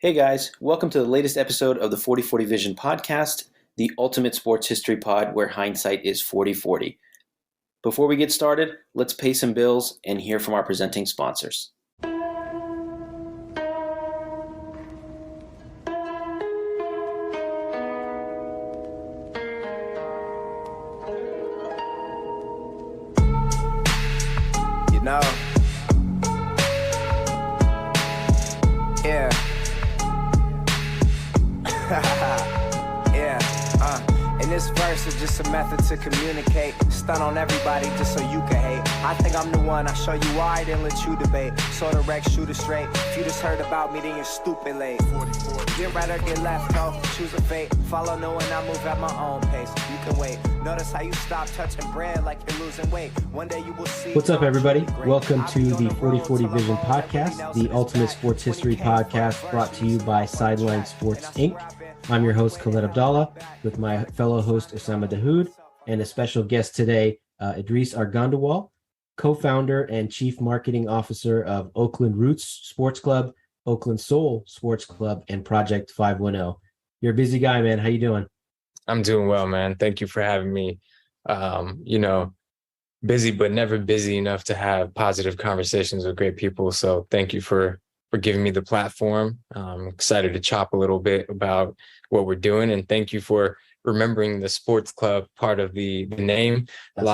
Hey guys, welcome to the latest episode of the 40/40 Vision podcast, the ultimate sports history pod where hindsight is 40/40. Before we get started, let's pay some bills and hear from our presenting sponsors. You know, yeah. In this verse is just a method to communicate. Stun on everybody just so you can hate. I think I'm the one, I show you why, then let you debate. Sort of wreck, shoot it straight. If you just heard about me, then you're stupid late. Get right or get left, ho, choose a fate. Follow no one, I move at my own pace. You can wait. Notice how you stop touching bread like you're losing weight. One day you will see. What's up, everybody? Welcome to the 40/40 Vision podcast, the ultimate sports history podcast brought to you by Sideline Sports Inc. I'm your host, Khaled Abdallah, with my fellow host, Osama Dahoud, and a special guest today, Edreece Arghandiwal, co-founder and chief marketing officer of Oakland Roots Sports Club, Oakland Soul Sports Club, and Project 510. You're a busy guy, man. How you doing? I'm doing well, man. Thank you for having me. Busy, but never busy enough to have positive conversations with great people. So thank you for giving me the platform. I'm excited to chop a little bit about what we're doing. And thank you for remembering the sports club part of the name. That's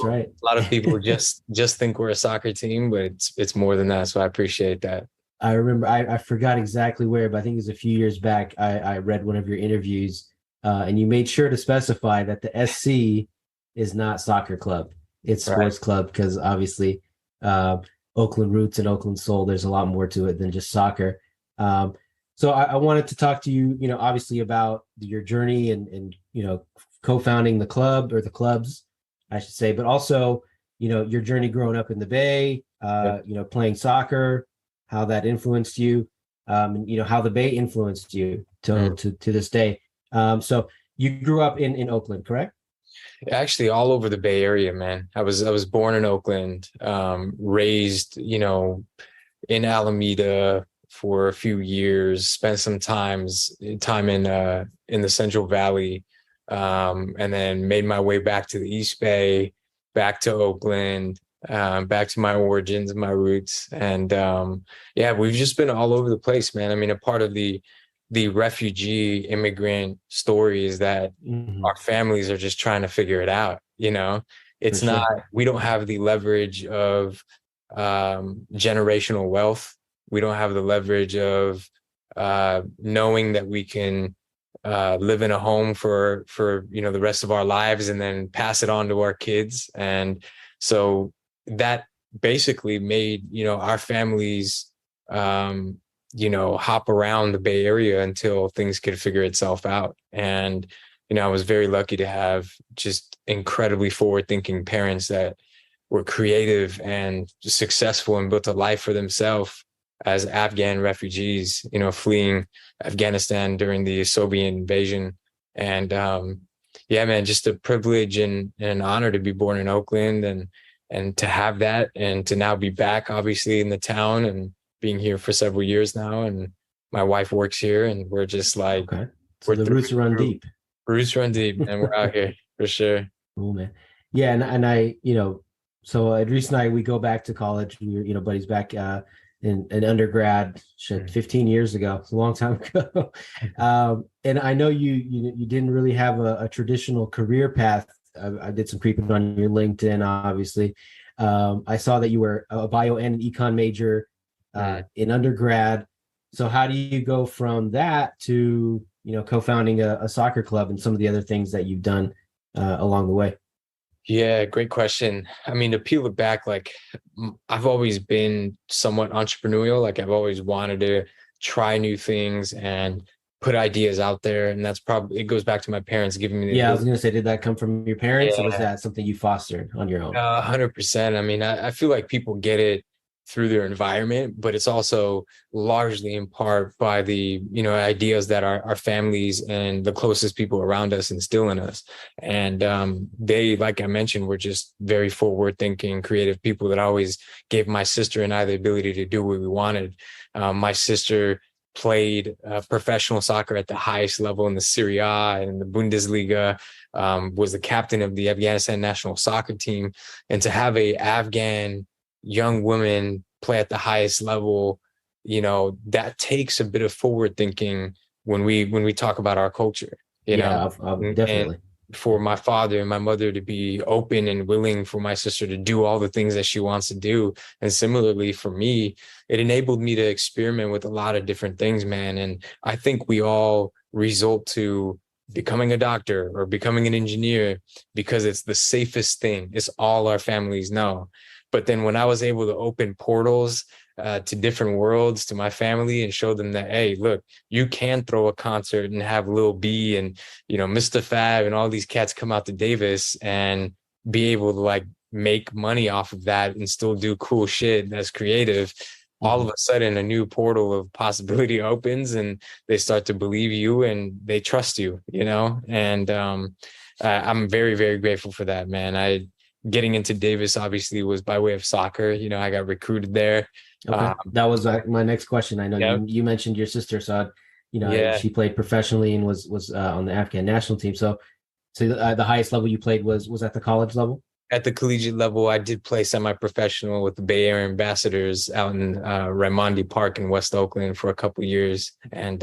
right. A lot of people just think we're a soccer team, but it's more than that. So I appreciate that. I remember, I forgot exactly where, but I think it was a few years back. I read one of your interviews and you made sure to specify that the SC is not soccer club. It's sports club, because obviously Oakland Roots and Oakland Soul, there's a lot more to it than just soccer. So I wanted to talk to you, obviously about your journey and co-founding the club, or the clubs, I should say, but also, your journey growing up in the Bay, playing soccer, how that influenced you, and, how the Bay influenced you to this day. So you grew up in Oakland, correct? Actually, all over the Bay Area, man. I was born in Oakland, raised, in Alameda for a few years, spent some time in the Central Valley, and then made my way back to the East Bay, back to Oakland, back to my origins, my roots. And we've just been all over the place, man. I mean, a part of the refugee immigrant story is that our families are just trying to figure it out. It's not, we don't have the leverage of generational wealth. We don't have the leverage of knowing that we can live in a home for the rest of our lives and then pass it on to our kids. And so that basically made, our families hop around the Bay Area until things could figure itself out. And, I was very lucky to have just incredibly forward-thinking parents that were creative and successful and built a life for themselves as Afghan refugees, fleeing Afghanistan during the Soviet invasion. And man, just a privilege and an honor to be born in Oakland and to have that, and to now be back, obviously, in the town and being here for several years now. And my wife works here, and we're just like, okay. So the roots run deep. Roots run deep, and we're out here for sure. Cool, man. Yeah, and I, so Edreece and I, we go back to college. We were, buddies back in undergrad, 15 years ago. It's a long time ago. And I know you didn't really have a traditional career path. I did some creeping on your LinkedIn, obviously. I saw that you were a bio and an econ major in undergrad. So how do you go from that to, co-founding a soccer club and some of the other things that you've done along the way? Yeah, great question. I mean, to peel it back, like, I've always been somewhat entrepreneurial. Like, I've always wanted to try new things and put ideas out there. And that's probably, it goes back to my parents giving me I was going to say, did that come from your parents, or was that something you fostered on your own? 100%. I mean, I feel like people get it through their environment, but it's also largely in part by the, ideas that our families and the closest people around us instill in us. And they, like I mentioned, were just very forward thinking, creative people that always gave my sister and I the ability to do what we wanted. My sister played professional soccer at the highest level in the Serie A and the Bundesliga, was the captain of the Afghanistan national soccer team. And to have a Afghan young woman play at the highest level, that takes a bit of forward thinking when we talk about our culture, definitely. And for my father and my mother to be open and willing for my sister to do all the things that she wants to do. And similarly for me, it enabled me to experiment with a lot of different things, man. And I think we all result to becoming a doctor or becoming an engineer because it's the safest thing. It's all our families know. But then when I was able to open portals to different worlds to my family and show them that, hey, look, you can throw a concert and have Lil B and, Mr. Fab and all these cats come out to Davis and be able to like make money off of that and still do cool shit that's creative. All of a sudden a new portal of possibility opens and they start to believe you and they trust you, and I'm very, very grateful for that, man. Getting into Davis obviously was by way of soccer. I got recruited there. Okay. That was my next question. I know you mentioned your sister, so she played professionally and was on the Afghan national team. So the highest level you played was at the college level? At the collegiate level, I did play semi-professional with the Bay Area Ambassadors out in Raimondi Park in West Oakland for a couple of years. And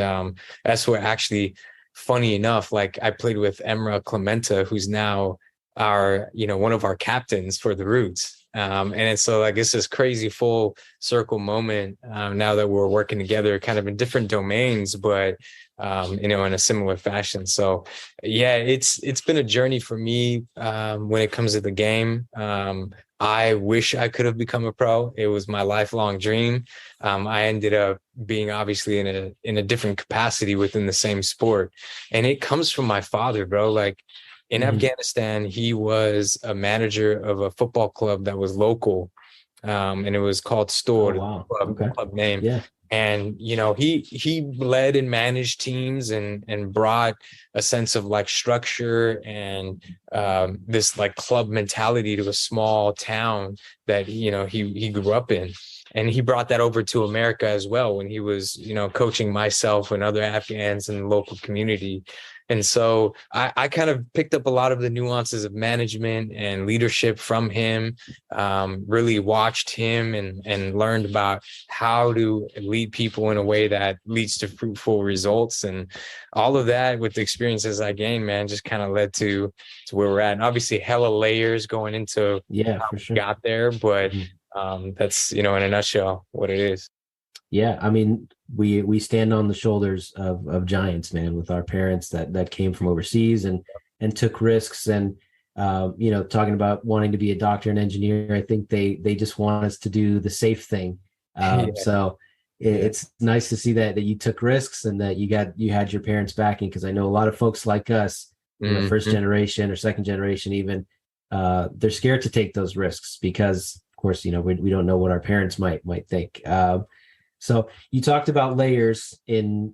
that's where actually, funny enough, like I played with Emra Clementa, who's now one of our captains for the Roots. And so like it's this crazy full circle moment now that we're working together kind of in different domains, but in a similar fashion. So yeah, it's been a journey for me when it comes to the game. I wish I could have become a pro. It was my lifelong dream. I ended up being obviously in a different capacity within the same sport. And it comes from my father, bro. Like in Afghanistan, he was a manager of a football club that was local. And it was called Store, club name. Yeah. And, he led and managed teams and brought a sense of like structure and this like club mentality to a small town that, he grew up in. And he brought that over to America as well when he was, coaching myself and other Afghans in the local community. And so I kind of picked up a lot of the nuances of management and leadership from him, really watched him and learned about how to lead people in a way that leads to fruitful results. And all of that with the experiences I gained, man, just kind of led to where we're at. And obviously hella layers going into how we got there. But that's, in a nutshell, what it is. Yeah, I mean, we stand on the shoulders of giants, man, with our parents that came from overseas and took risks and talking about wanting to be a doctor and engineer. I think they just want us to do the safe thing. So it's nice to see that you took risks and that you had your parents backing, because I know a lot of folks like us, first generation or second generation even, they're scared to take those risks because, of course, we don't know what our parents might think. So you talked about layers in,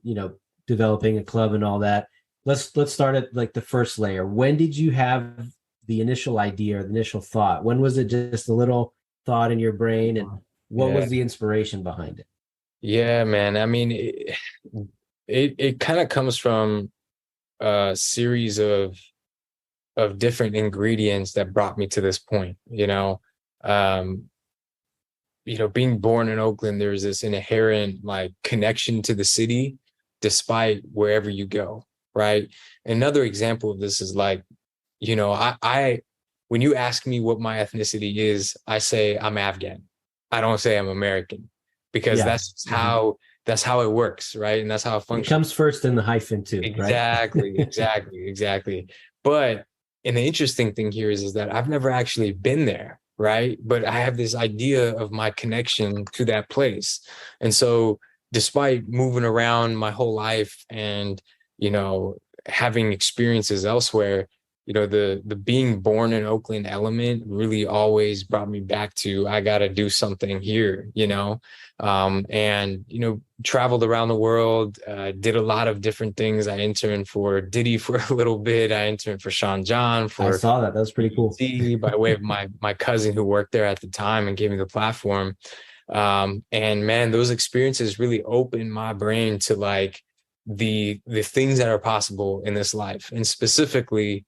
developing a club and all that. Let's start at like the first layer. When did you have the initial idea or the initial thought? When was it just a little thought in your brain, and what was the inspiration behind it? Yeah, man. I mean, it kind of comes from a series of different ingredients that brought me to this point, being born in Oakland, there's this inherent like connection to the city, despite wherever you go. Right. Another example of this is like, I when you ask me what my ethnicity is, I say I'm Afghan. I don't say I'm American, because that's how it works. Right. And that's how it functions. It comes first in the hyphen too. Exactly. Right? Exactly. But and the interesting thing here is that I've never actually been there. Right. But I have this idea of my connection to that place. And so despite moving around my whole life and, having experiences elsewhere, the being born in Oakland element really always brought me back to, I got to do something here, and, traveled around the world, did a lot of different things. I interned for Diddy for a little bit. I interned for Sean John. I saw that. That was pretty cool. By way of my cousin who worked there at the time and gave me the platform. And man, those experiences really opened my brain to like the things that are possible in this life, and specifically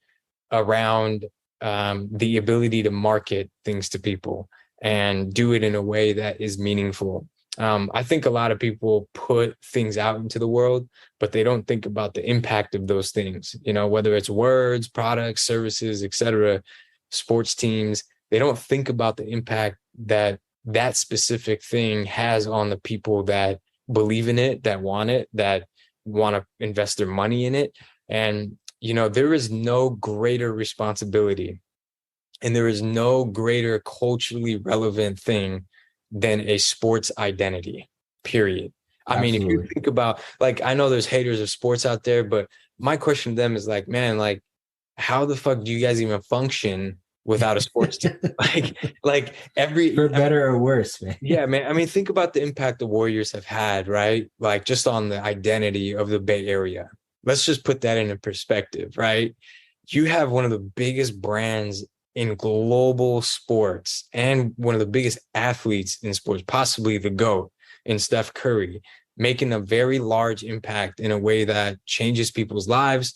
around the ability to market things to people and do it in a way that is meaningful. I think a lot of people put things out into the world, but they don't think about the impact of those things, you know, whether it's words, products, services, etc., sports teams. They don't think about the impact that that specific thing has on the people that believe in it, that want to invest their money in it. And, you know, there is no greater responsibility and there is no greater culturally relevant thing than a sports identity, period. I mean, if you think about, like, I know there's haters of sports out there, but my question to them is like, man, like, how the fuck do you guys even function without a sports team? like every, for better or worse, man. Yeah, man. I mean, think about the impact the Warriors have had, right? Like just on the identity of the Bay Area. Let's just put that into perspective, right? You have one of the biggest brands in global sports and one of the biggest athletes in sports, possibly the GOAT in Steph Curry, making a very large impact in a way that changes people's lives,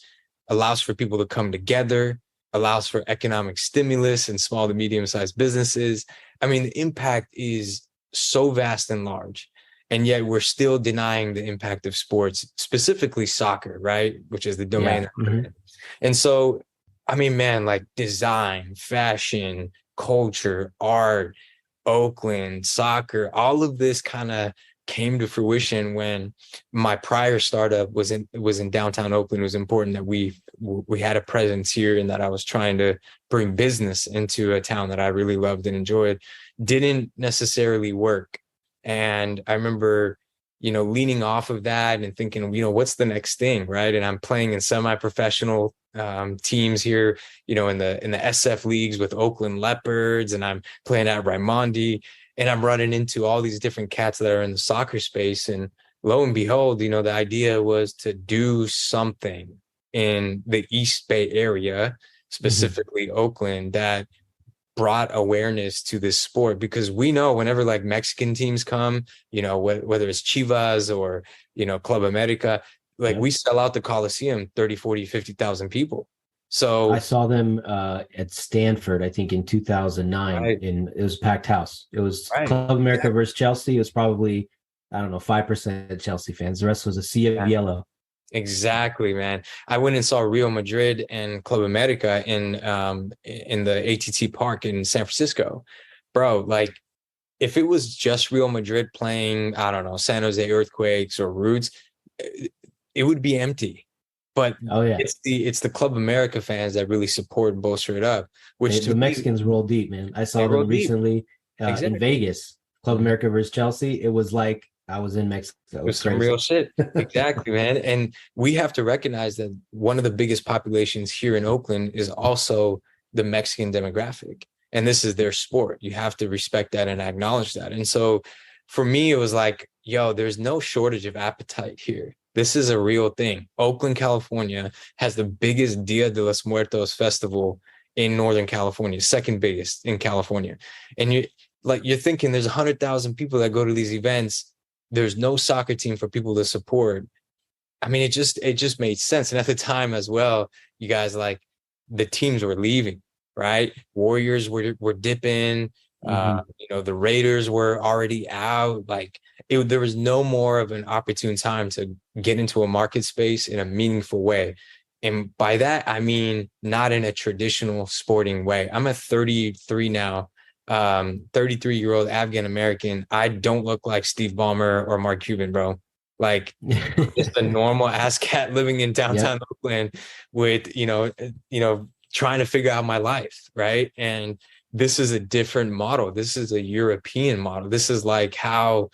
allows for people to come together, allows for economic stimulus in small to medium-sized businesses. I mean, the impact is so vast and large, and yet we're still denying the impact of sports, specifically soccer, right? Which is the domain. Yeah. Mm-hmm. And so, I mean, man, like design, fashion, culture, art, Oakland, soccer, all of this kind of came to fruition when my prior startup was in downtown Oakland. It was important that we had a presence here and that I was trying to bring business into a town that I really loved and enjoyed. Didn't necessarily work. And I remember, you know, leaning off of that and thinking, you know, what's the next thing, right? And I'm playing in semi-professional teams here, you know, in the SF leagues with Oakland Leopards, and I'm playing at Raimondi, and I'm running into all these different cats that are in the soccer space. And lo and behold, you know, the idea was to do something in the East Bay area, specifically Oakland, that brought awareness to this sport, because we know whenever like Mexican teams come, you know, whether it's Chivas or, you know, Club America, like we sell out the Coliseum, 30, 40, 50,000 people. So I saw them at Stanford, I think in 2009, it was packed house. It was Club America versus Chelsea. It was probably, I don't know, 5% Chelsea fans. The rest was a sea of yellow. Exactly, man. I went and saw Real Madrid and Club America in the AT&T Park in San Francisco. Bro, like if it was just Real Madrid playing, I don't know, San Jose Earthquakes or Roots, it would be empty. But it's the Club America fans that really support and bolster it up. Which the Mexicans roll deep, man. I saw them recently in Vegas. Club America versus Chelsea. It was like I was in Mexico. It was some real shit. Exactly, man. And we have to recognize that one of the biggest populations here in Oakland is also the Mexican demographic. And this is their sport. You have to respect that and acknowledge that. And so for me, it was like, yo, there's no shortage of appetite here. This is a real thing. Oakland, California has the biggest Dia de los Muertos festival in Northern California, second biggest in California. And you're thinking there's 100,000 people that go to these events. There's no soccer team for people to support. I mean, it just made sense. And at the time as well, you guys, like the teams were leaving, right? Warriors were dipping. You know, the Raiders were already out. Like there was no more of an opportune time to get into a market space in a meaningful way. And by that, I mean, not in a traditional sporting way. I'm a 33 now, 33-year-old Afghan-American. I don't look like Steve Ballmer or Mark Cuban, bro. Like just a normal ass cat living in downtown Oakland with, you know, trying to figure out my life. Right. And this is a different model. This is a European model. This is like how,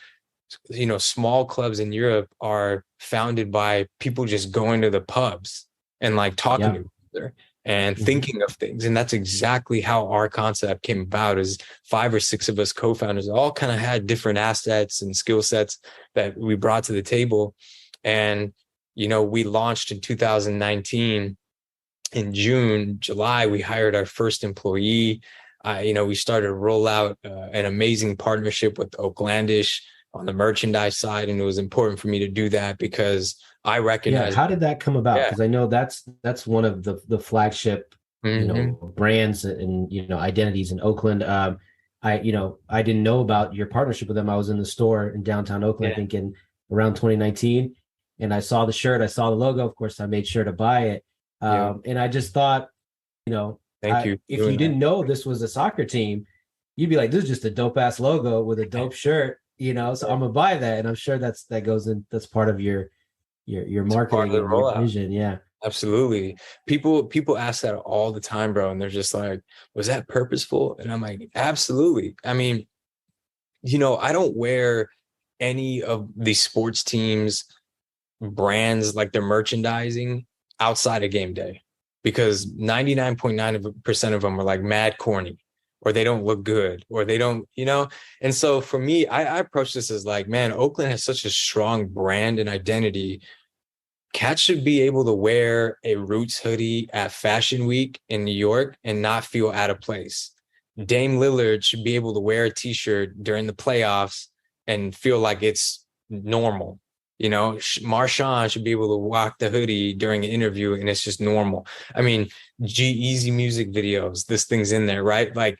you know, small clubs in Europe are founded by people just going to the pubs and like talking to each other and thinking of things. And that's exactly how our concept came about. Is 5 or 6 of us co-founders all kind of had different assets and skill sets that we brought to the table. And, you know, we launched in 2019. In July, we hired our first employee. we started to roll out an amazing partnership with Oaklandish on the merchandise side. And it was important for me to do that because I Yeah, recognize, how did that come about? yeah. Because I know that's one of the flagship, Hmm. brands and identities in Oakland. I didn't know about your partnership with them. I was in the store in downtown Oakland, I Yeah. think in around 2019, and I saw the shirt, I saw the logo. Of course, I made sure to buy it. Yeah. And I just thought, you know, Thank you for if you doing that. didn't know this was a soccer team, you'd be like, this is just a dope ass logo with a dope shirt, so I'm gonna buy that. And I'm sure that goes in, that's part of your It's part of marketing the and your rollout. vision. Yeah. Absolutely. People ask that all the time, bro. And they're just like, was that purposeful? And I'm like, absolutely. I mean, I don't wear any of the sports teams brands like their merchandising outside of game day because 99.9% of them are like mad corny or they don't look good or they don't. And so for me, I approach this as like, man, Oakland has such a strong brand and identity. Cats should be able to wear a Roots hoodie at Fashion Week in New York and not feel out of place. Dame Lillard should be able to wear a t-shirt during the playoffs and feel like it's normal. Marshawn should be able to rock the hoodie during an interview and it's just normal. I mean, G-Eazy music videos, this thing's in there, right? Like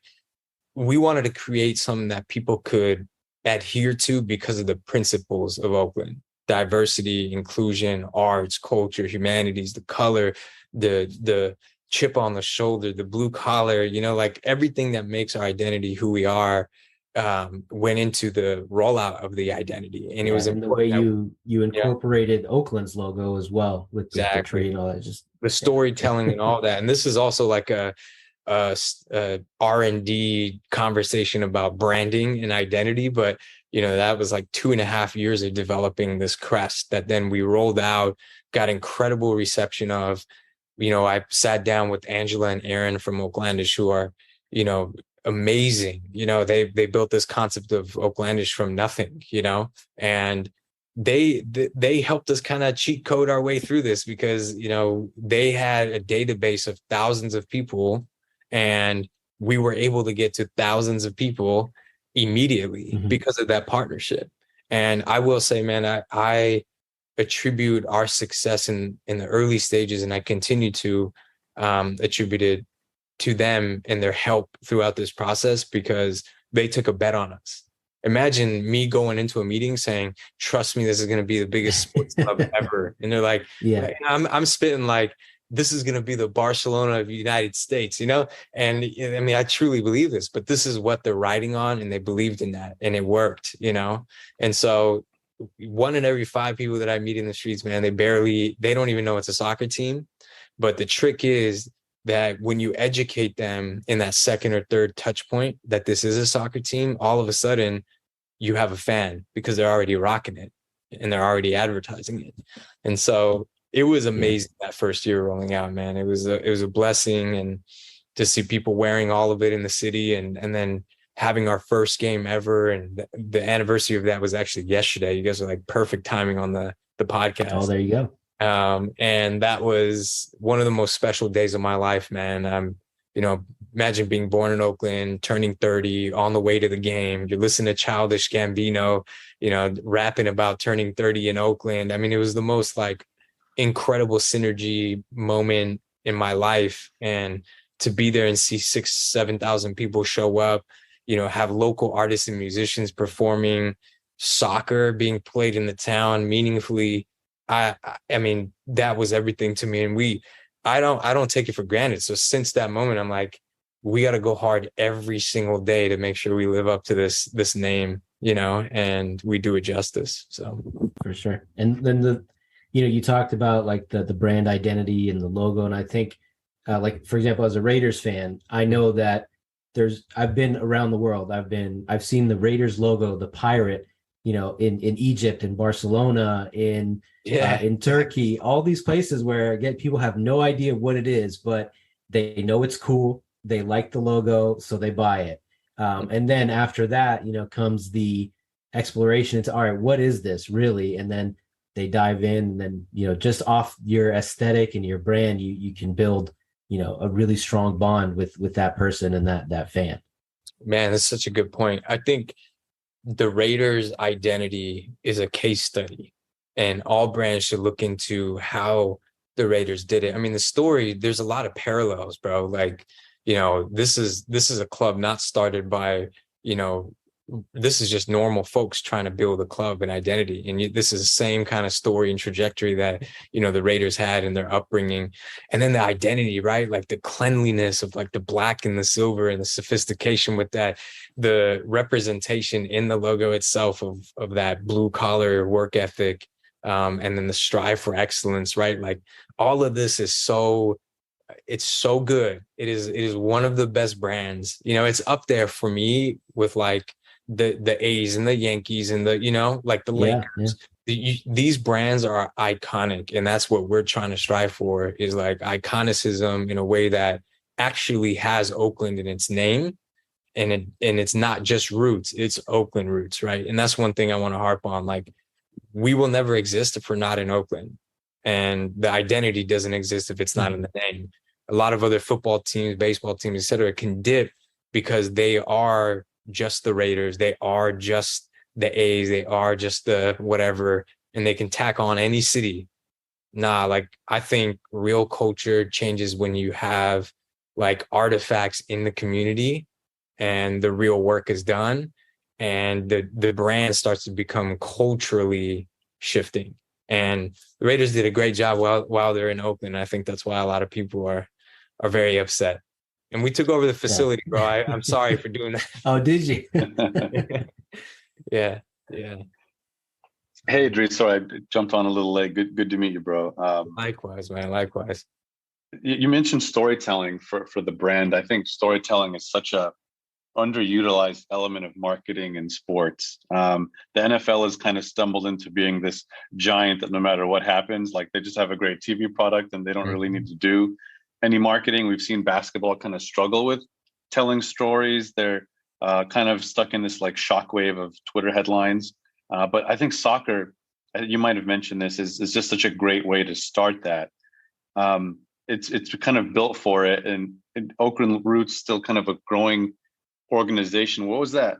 we wanted to create something that people could adhere to because of the principles of Oakland: diversity, inclusion, arts, culture, humanities, the color, the chip on the shoulder, the blue collar, like everything that makes our identity who we are went into the rollout of the identity. And it Yeah, was and the way important that, you yeah, incorporated Oakland's logo as well with the tree exactly. and all that. Just The storytelling and all that. And this is also like a R&D conversation about branding and identity, but that was like 2.5 years of developing this crest that then we rolled out, got incredible reception of. I sat down with Angela and Aaron from Oaklandish, who are amazing. They built this concept of Oaklandish from nothing, and they helped us kind of cheat code our way through this because they had a database of thousands of people and we were able to get to thousands of people immediately because of that partnership. And I will say, man, I attribute our success in the early stages, and I continue to attribute it to them and their help throughout this process because they took a bet on us. Imagine me going into a meeting saying, trust me, this is going to be the biggest sports club ever. And they're like, yeah, I'm spitting like, this is going to be the Barcelona of the United States, And I mean, I truly believe this, but this is what they're riding on. And they believed in that and it worked, And so 1 in every 5 people that I meet in the streets, man, they don't even know it's a soccer team. But the trick is that when you educate them in that second or third touch point that this is a soccer team, all of a sudden you have a fan because they're already rocking it and they're already advertising it. And so it was amazing that first year rolling out, man. It was a blessing, and to see people wearing all of it in the city and then having our first game ever. And the anniversary of that was actually yesterday. You guys are like perfect timing on the podcast. Oh, there you go. And that was one of the most special days of my life, man. Imagine being born in Oakland, turning 30, on the way to the game. You're listening to Childish Gambino, rapping about turning 30 in Oakland. I mean, it was the most like incredible synergy moment in my life. And to be there and see 6,000-7,000 people show up, have local artists and musicians performing, soccer being played in the town meaningfully. I mean, that was everything to me. And I don't take it for granted. So since that moment, I'm like, we got to go hard every single day to make sure we live up to this name, and we do it justice. So For sure. And then you talked about like the brand identity and the logo. And I think like, for example, as a Raiders fan, I know that I've been around the world. I've seen the Raiders logo, the pirate, in Egypt, in Barcelona, in Turkey, all these places where again, people have no idea what it is, but they know it's cool. They like the logo, so they buy it. And then after that, comes the exploration into, all right, what is this really? And then they dive in, and then, just off your aesthetic and your brand, you can build a really strong bond with that person and that fan. Man, that's such a good point. I think the Raiders' identity is a case study, and all brands should look into how the Raiders did it. I mean, the story, there's a lot of parallels, bro. Like, this is a club not started by, this is just normal folks trying to build a club and identity. And this is the same kind of story and trajectory that, the Raiders had in their upbringing. And then the identity, right? Like the cleanliness of like the black and the silver and the sophistication with that, the representation in the logo itself of that blue collar work ethic. And then the strive for excellence, right? Like all of this is it's so good. It is one of the best brands. It's up there for me with like the A's and the Yankees and the, like the Lakers. Yeah. These brands are iconic, and that's what we're trying to strive for, is like iconicism in a way that actually has Oakland in its name. And it's not just roots, it's Oakland roots, right? And that's one thing I want to harp on. Like, we will never exist if we're not in Oakland. And the identity doesn't exist if it's not in the name. A lot of other football teams, baseball teams, et cetera, can dip because they are just the Raiders. They are just the A's. They are just the whatever, and they can tack on any city. Nah, like I think real culture changes when you have like artifacts in the community and the real work is done, and the brand starts to become culturally shifting. And the Raiders did a great job while they're in Oakland. I think that's why a lot of people are very upset. And we took over the facility, bro. I'm sorry for doing that. Oh, did you? Yeah. Hey, Edreece, sorry, I jumped on a little late. Good to meet you, bro. Likewise, man. Likewise. You mentioned storytelling for the brand. I think storytelling is such a underutilized element of marketing in sports. The NFL has kind of stumbled into being this giant that no matter what happens, like they just have a great TV product and they don't really need to do any marketing. We've seen basketball kind of struggle with telling stories. They're kind of stuck in this like shockwave of Twitter headlines. But I think soccer, you might have mentioned this, is just such a great way to start that. It's kind of built for it, and Oakland Roots still kind of a growing organization. What was that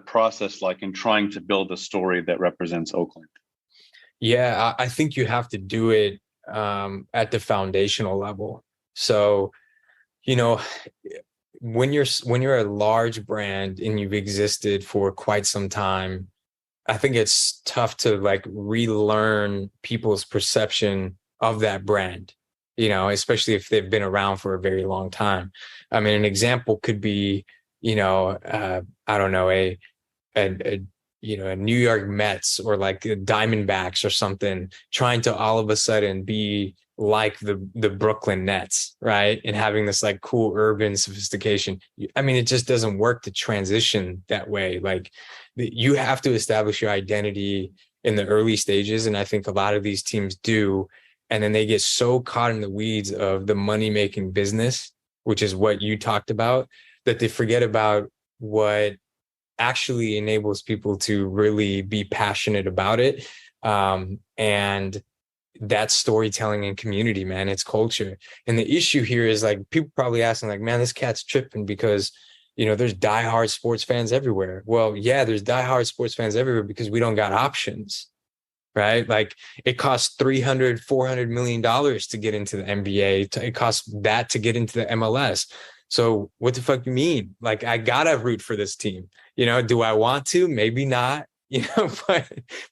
process like in trying to build a story that represents Oakland? Yeah, I think you have to do it at the foundational level. So, when you're a large brand and you've existed for quite some time, I think it's tough to like relearn people's perception of that brand, especially if they've been around for a very long time. I mean, an example could be, I don't know, a New York Mets or like Diamondbacks or something trying to all of a sudden be like the Brooklyn Nets, right? And having this like cool urban sophistication. I mean, it just doesn't work to transition that way. Like you have to establish your identity in the early stages. And I think a lot of these teams do. And then they get so caught in the weeds of the money-making business, which is what you talked about, that they forget about what actually enables people to really be passionate about it. And that's storytelling and community, man. It's culture. And the issue here is like people probably asking like, man, this cat's tripping because, there's diehard sports fans everywhere. Well, yeah, there's diehard sports fans everywhere because we don't got options, right? Like it costs $300-400 million to get into the NBA. It costs that to get into the MLS. So what the fuck do you mean? Like, I gotta root for this team. Do I want to? Maybe not,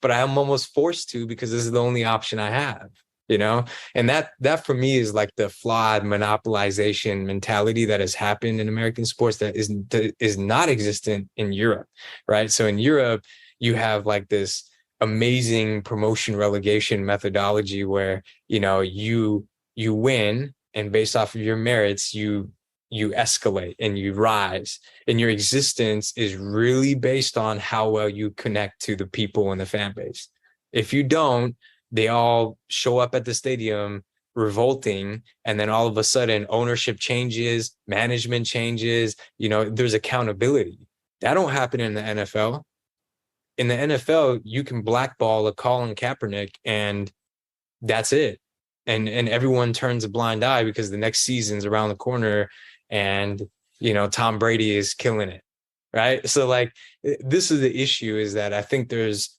but I'm almost forced to because this is the only option I have, and that for me is like the flawed monopolization mentality that has happened in American sports that is not existent in Europe, right? So in Europe, you have like this amazing promotion relegation methodology where, you win, and based off of your merits, you escalate and you rise, and your existence is really based on how well you connect to the people in the fan base. If you don't, they all show up at the stadium revolting, and then all of a sudden ownership changes, management changes, there's accountability. That don't happen in the NFL. In the NFL, you can blackball a Colin Kaepernick and that's it. and everyone turns a blind eye because the next season's around the corner, and Tom Brady is killing it, right? So like, this is the issue, is that I think there's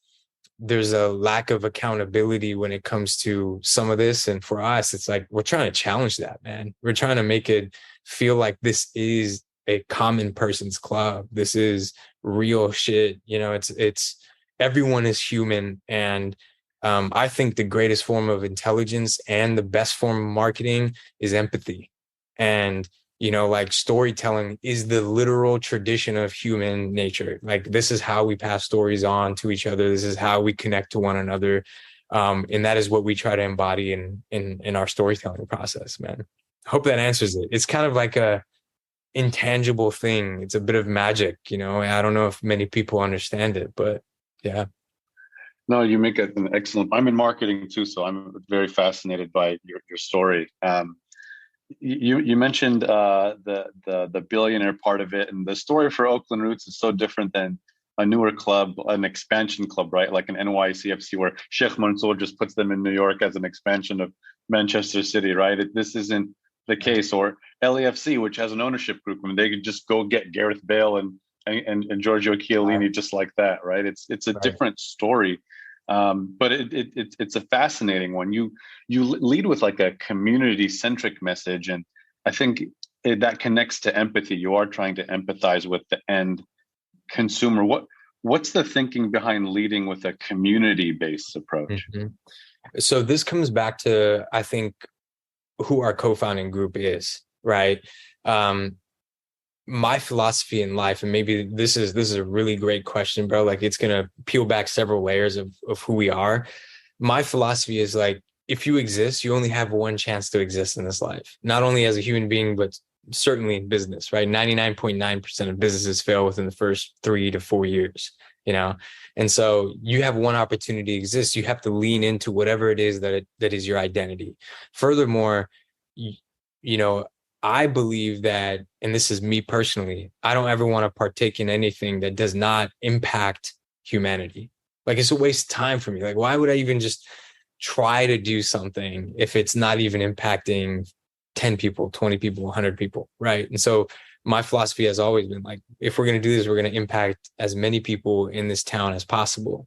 a lack of accountability when it comes to some of this. And for us, it's like, we're trying to challenge that, man. We're trying to make it feel like this is a common person's club. This is real shit. It's everyone is human. And I think the greatest form of intelligence and the best form of marketing is empathy. And like, storytelling is the literal tradition of human nature. Like, this is how we pass stories on to each other. This is how we connect to one another. And that is what we try to embody in our storytelling process, man. I hope that answers it. It's kind of like a intangible thing. It's a bit of magic, I don't know if many people understand it, but yeah. No, you make an excellent. I'm in marketing too, so I'm very fascinated by your story. You mentioned the billionaire part of it, and the story for Oakland Roots is so different than a newer club, an expansion club, right? Like an NYCFC, where Sheikh Mansour just puts them in New York as an expansion of Manchester City, right? This isn't the case. Or LAFC, which has an ownership group, and they could just go get Gareth Bale and Giorgio Chiellini just like that, right? It's a different story. But it's a fascinating one. You lead with like a community-centric message, and I think that connects to empathy. You are trying to empathize with the end consumer. What's the thinking behind leading with a community-based approach? Mm-hmm. So this comes back to, I think, who our co-founding group is, right? My philosophy in life, and maybe this is a really great question, bro. Like, it's going to peel back several layers of who we are. My philosophy is like, if you exist, you only have one chance to exist in this life, not only as a human being, but certainly in business, right? 99.9% of businesses fail within the first 3 to 4 years, And so you have one opportunity to exist. You have to lean into whatever it is that is your identity. Furthermore, I believe that, and this is me personally, I don't ever want to partake in anything that does not impact humanity. Like, it's a waste of time for me. Like, why would I even just try to do something if it's not even impacting 10 people, 20 people, 100 people, right? And so my philosophy has always been like, if we're going to do this, we're going to impact as many people in this town as possible.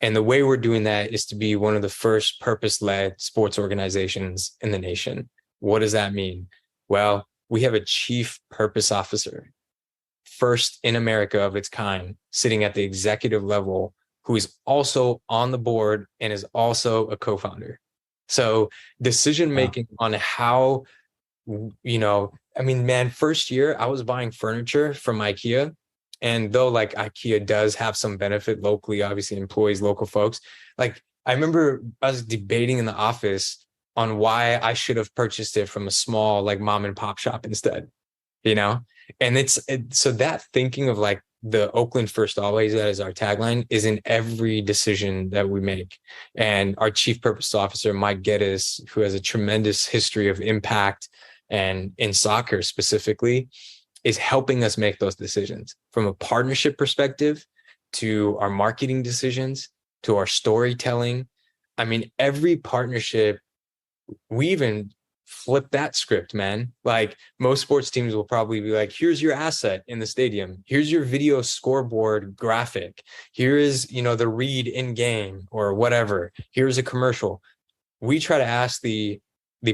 And the way we're doing that is to be one of the first purpose-led sports organizations in the nation. What does that mean? Well, we have a chief purpose officer, first in America of its kind, sitting at the executive level, who is also on the board and is also a co-founder. So decision-making on how, first year I was buying furniture from IKEA. And though like IKEA does have some benefit locally, obviously employs local folks. Like, I remember I was debating in the office on why I should have purchased it from a small like mom and pop shop instead, And so that thinking of like the Oakland first always, that is our tagline, is in every decision that we make. And our chief purpose officer, Mike Geddes, who has a tremendous history of impact and in soccer specifically, is helping us make those decisions from a partnership perspective to our marketing decisions, to our storytelling. I mean, every partnership, we even flip that script, man. Like, most sports teams will probably be like, here's your asset in the stadium. Here's your video scoreboard graphic. Here is, the read in game or whatever. Here's a commercial. We try to ask the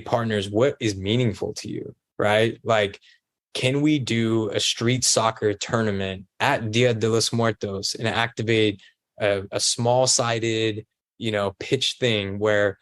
partners, what is meaningful to you, right? Like, can we do a street soccer tournament at Dia de los Muertos and activate a small-sided, pitch thing where,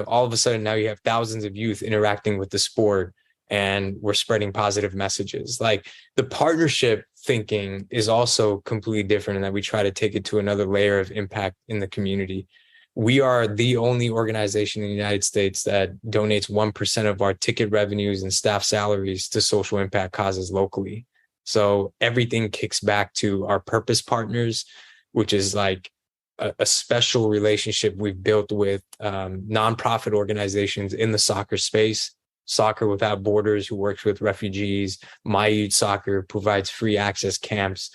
all of a sudden now you have thousands of youth interacting with the sport and we're spreading positive messages. Like, the partnership thinking is also completely different in that we try to take it to another layer of impact in the community. We are the only organization in the United States that donates 1% of our ticket revenues and staff salaries to social impact causes locally. So everything kicks back to our purpose partners, which is like a special relationship we've built with nonprofit organizations in the soccer space. Soccer Without Borders, who works with refugees, My Youth Soccer provides free access camps,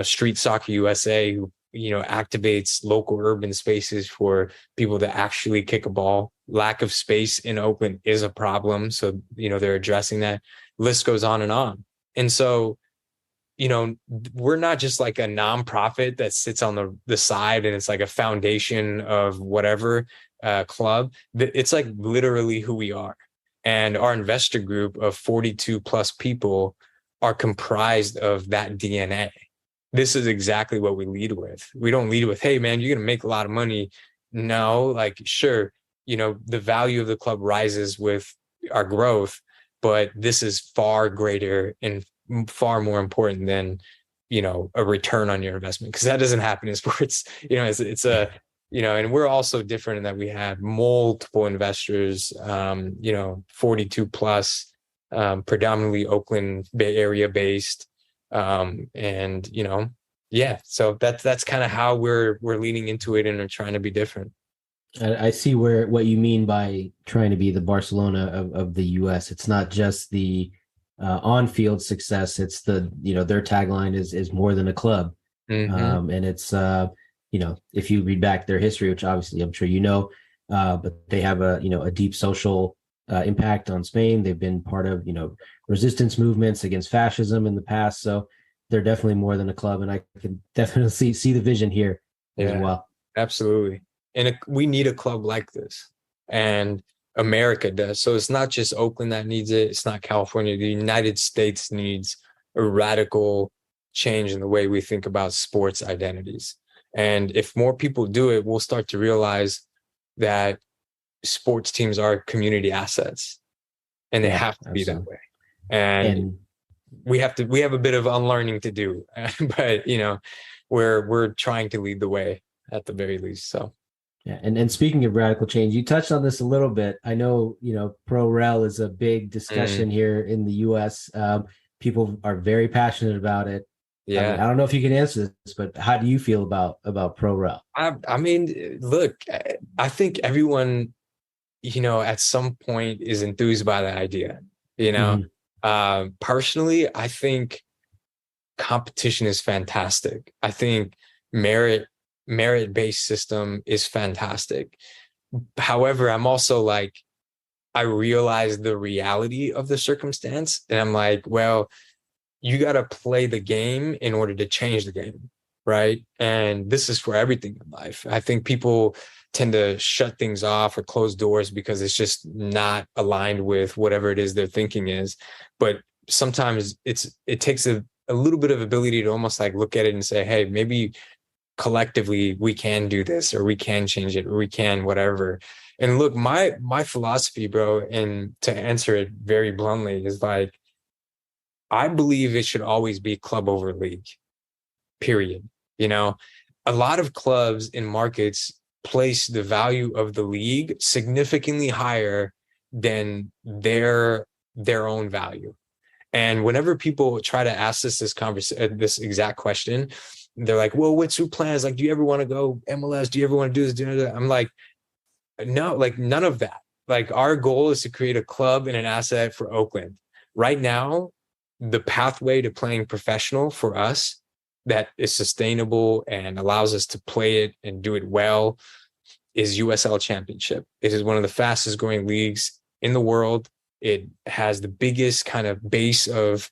Street Soccer USA, who activates local urban spaces for people to actually kick a ball, lack of space in Oakland is a problem. So, they're addressing that. List goes on and on. And so, we're not just like a nonprofit that sits on the side and it's like a foundation of whatever club. It's like literally who we are. And our investor group of 42 plus people are comprised of that DNA. This is exactly what we lead with. We don't lead with, hey, man, you're going to make a lot of money. No, like, sure, the value of the club rises with our growth, but this is far greater and far more important than, a return on your investment, because that doesn't happen in sports. It's a, and we're also different in that we have multiple investors, 42 plus, predominantly Oakland Bay Area based. And, so that's kind of how we're leaning into it and are trying to be different. I see what you mean by trying to be the Barcelona of the US. It's not just the on-field success. It's their tagline is more than a club. Mm-hmm. And it's, if you read back their history, which obviously I'm sure but they have a deep social impact on Spain. They've been part of, resistance movements against fascism in the past. So they're definitely more than a club. And I can definitely see the vision here as well. Absolutely. And we need a club like this. And America does. So it's not just Oakland that needs it. It's not California. The United States needs a radical change in the way we think about sports identities. And if more people do it, we'll start to realize that sports teams are community assets, and they have to be that way. And we have a bit of unlearning to do, but we're trying to lead the way at the very least. So. Yeah. And speaking of radical change, you touched on this a little bit. I know, pro rel is a big discussion here in the US. People are very passionate about it. Yeah. I don't know if you can answer this, but how do you feel about pro rel? I mean, look, I think everyone, at some point is enthused by the idea, Personally, I think competition is fantastic. I think merit-based system is fantastic. However, I'm also like, I realize the reality of the circumstance, and I'm like, well, you got to play the game in order to change the game, right? And this is for everything in life. I think people tend to shut things off or close doors because it's just not aligned with whatever it is their thinking is. But sometimes it takes a little bit of ability to almost like look at it and say, hey, maybe collectively we can do this, or we can change it, or we can whatever. And look, my philosophy, bro, and to answer it very bluntly, is like, I believe it should always be club over league, period. A lot of clubs in markets place the value of the league significantly higher than their own value. And whenever people try to ask this exact question, they're like, well, what's your plans? Like, do you ever want to go MLS? Do you ever want to do this? Do that? I'm like, no, like none of that. Like, our goal is to create a club and an asset for Oakland. Right now, the pathway to playing professional for us that is sustainable and allows us to play it and do it well is USL Championship. It is one of the fastest growing leagues in the world. It has the biggest kind of base of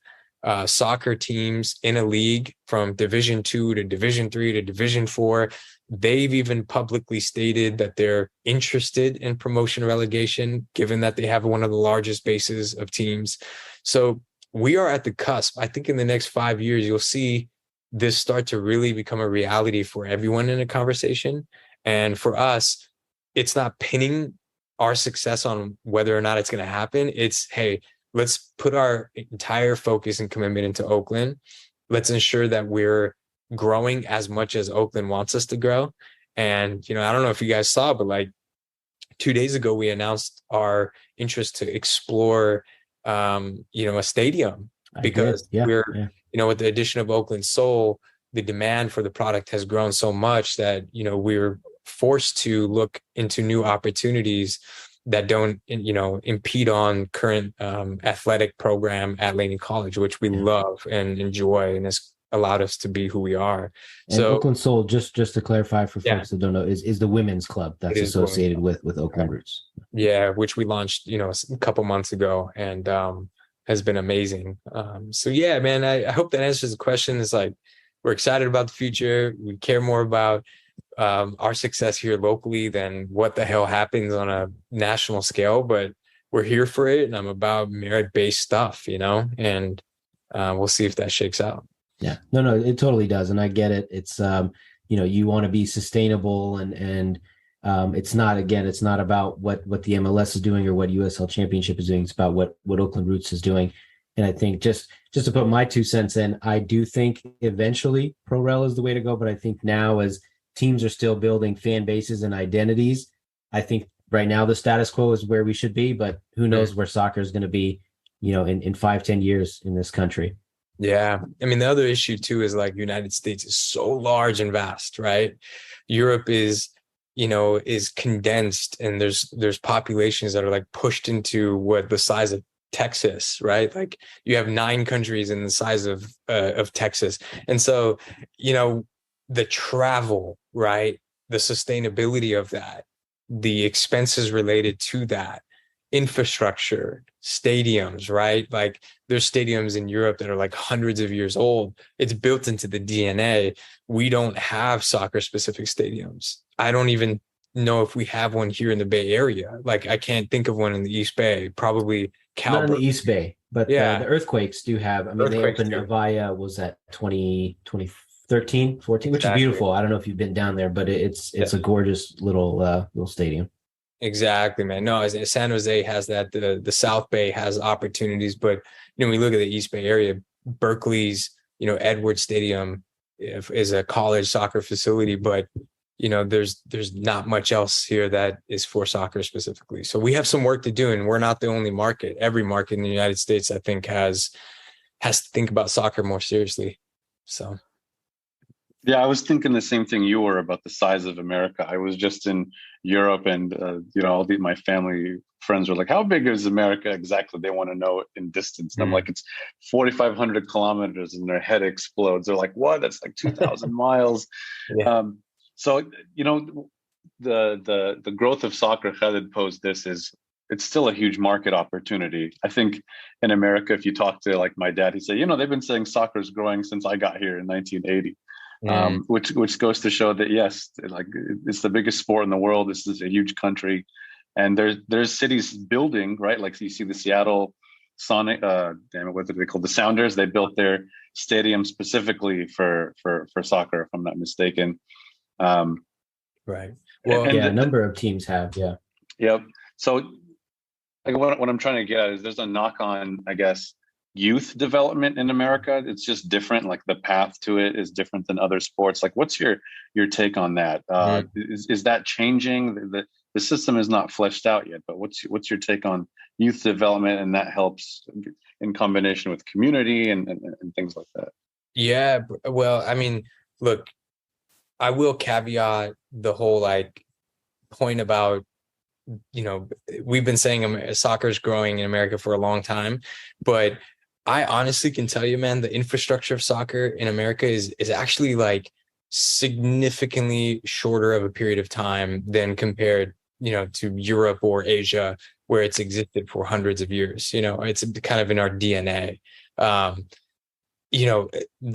soccer teams in a league, from Division 2 to Division 3 to Division 4. They've even publicly stated that they're interested in promotion relegation, given that they have one of the largest bases of teams. So we are at the cusp. I think in the next 5 years, you'll see this start to really become a reality for everyone in a conversation. And for us, it's not pinning our success on whether or not it's going to happen. It's, hey, let's put our entire focus and commitment into Oakland. Let's ensure that we're growing as much as Oakland wants us to grow. And, I don't know if you guys saw, but like 2 days ago, we announced our interest to explore, a stadium, because with the addition of Oakland Soul, the demand for the product has grown so much that, we're forced to look into new opportunities that don't, impede on current athletic program at Laney College, which we love and enjoy, and has allowed us to be who we are. And so Oakland Soul, just to clarify for folks that don't know, is the women's club that's associated with Oakland Roots. Yeah, which we launched, a couple months ago, and has been amazing. So yeah, man, I hope that answers the question. It's like, we're excited about the future. We care more about our success here locally than what the hell happens on a national scale, but we're here for it, and I'm about merit-based stuff, and we'll see if that shakes out. Yeah, no, it totally does. And I get it. It's, you want to be sustainable, and it's not about what the MLS is doing or what USL Championship is doing. It's about what Oakland Roots is doing. And I think just to put my 2 cents in, I do think eventually pro rel is the way to go. But I think now, as teams are still building fan bases and identities, I think right now the status quo is where we should be. But who knows where soccer is going to be, in 5-10 years in this country. Yeah. I mean, the other issue too is like United States is so large and vast, right? Europe is condensed, and there's populations that are like pushed into what the size of Texas, right? Like you have 9 countries in the size of Texas. And so, the travel, right? The sustainability of that, the expenses related to that, infrastructure, stadiums, right? Like there's stadiums in Europe that are like hundreds of years old. It's built into the DNA. We don't have soccer specific stadiums. I don't even know if we have one here in the Bay Area. Like I can't think of one in the East Bay, probably Not in the East Bay, but yeah, the Earthquakes do have. I mean, they opened Avaya, was that 2013, 14, which is beautiful. I don't know if you've been down there, but it's a gorgeous little stadium. Exactly, man. No, San Jose has that. The South Bay has opportunities, but we look at the East Bay area. Berkeley's, Edwards Stadium is a college soccer facility, but there's not much else here that is for soccer specifically. So we have some work to do, and we're not the only market. Every market in the United States, I think, has to think about soccer more seriously. So. Yeah, I was thinking the same thing you were about the size of America. I was just in Europe, and my family friends were like, "How big is America exactly?" They want to know in distance. And I'm like, "It's 4,500 kilometers," and their head explodes. They're like, "What? That's like 2,000 miles." Yeah. So the growth of soccer, Khaled posed this, it's still a huge market opportunity. I think in America, if you talk to like my dad, he said, they've been saying soccer is growing since I got here in 1980. Which goes to show that yes, like it's the biggest sport in the world. This is a huge country, and there's cities building, right? Like you see the Seattle Sonic, what do they call the Sounders? They built their stadium specifically for soccer, if I'm not mistaken. Right. Well, a number of teams have. Yeah. Yep. So, like, what I'm trying to get at is there's a knock on, I guess, youth development in America. It's just different. Like the path to it is different than other sports. Like, what's your take on that? Is that changing? The system is not fleshed out yet, but what's your take on youth development, and that helps in combination with community and things like that? Yeah. Well, I mean, look, I will caveat the whole like point about, we've been saying soccer is growing in America for a long time, but I honestly can tell you, man, the infrastructure of soccer in America is actually like significantly shorter of a period of time than compared, to Europe or Asia, where it's existed for hundreds of years. It's kind of in our DNA. The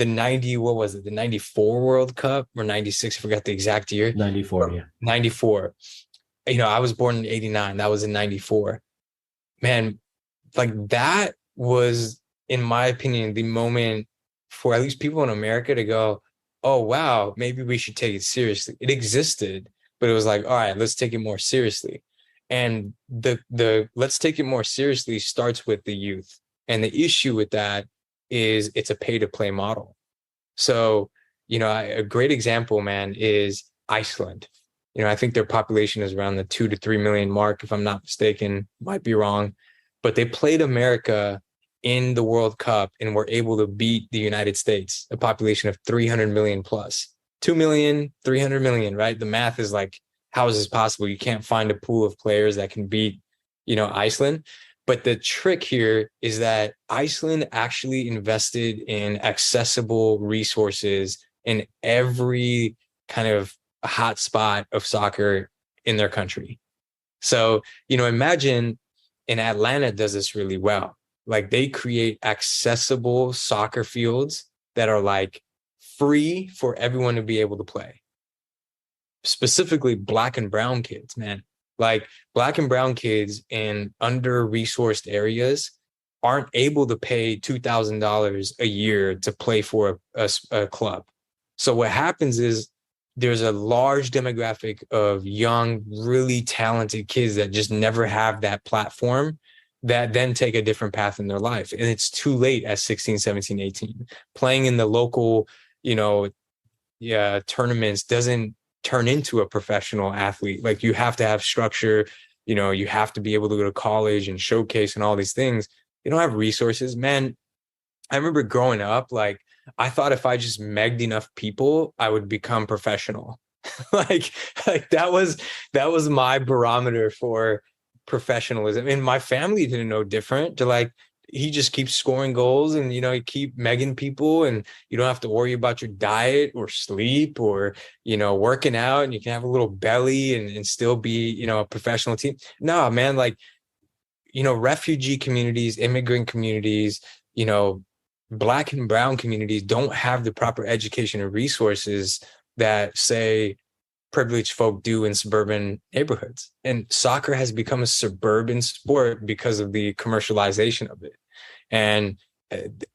94 World Cup or 96, I forgot the exact year. 94, yeah. 94. I was born in 89. That was in 94. Man, like that was, in my opinion, the moment for at least people in America to go, oh, wow, maybe we should take it seriously. It existed, but it was like, all right, let's take it more seriously. And the let's take it more seriously starts with the youth. And the issue with that is it's a pay to play model. So, a great example, man, is Iceland. I think their population is around the 2 to 3 million mark, if I'm not mistaken, might be wrong, but they played America in the World Cup and were able to beat the United States, a population of 300 million plus. 2 million, 300 million, right? The math is like, how is this possible? You can't find a pool of players that can beat, Iceland. But the trick here is that Iceland actually invested in accessible resources in every kind of hot spot of soccer in their country. So, imagine in Atlanta does this really well. Like they create accessible soccer fields that are like free for everyone to be able to play. Specifically Black and brown kids, man. Like Black and brown kids in under-resourced areas aren't able to pay $2,000 a year to play for a club. So what happens is there's a large demographic of young, really talented kids that just never have that platform that then take a different path in their life. And it's too late at 16, 17, 18. Playing in the local, tournaments doesn't turn into a professional athlete. Like you have to have structure, you have to be able to go to college and showcase and all these things. You don't have resources, man. I remember growing up, like I thought if I just megged enough people, I would become professional. like that was my barometer for professionalism. And my family didn't know different. They're like, he just keeps scoring goals and, you keep megging people and you don't have to worry about your diet or sleep or, working out, and you can have a little belly and still be, a professional team. No, man, like, refugee communities, immigrant communities, Black and brown communities don't have the proper education and resources that, say, privileged folk do in suburban neighborhoods. And soccer has become a suburban sport because of the commercialization of it. And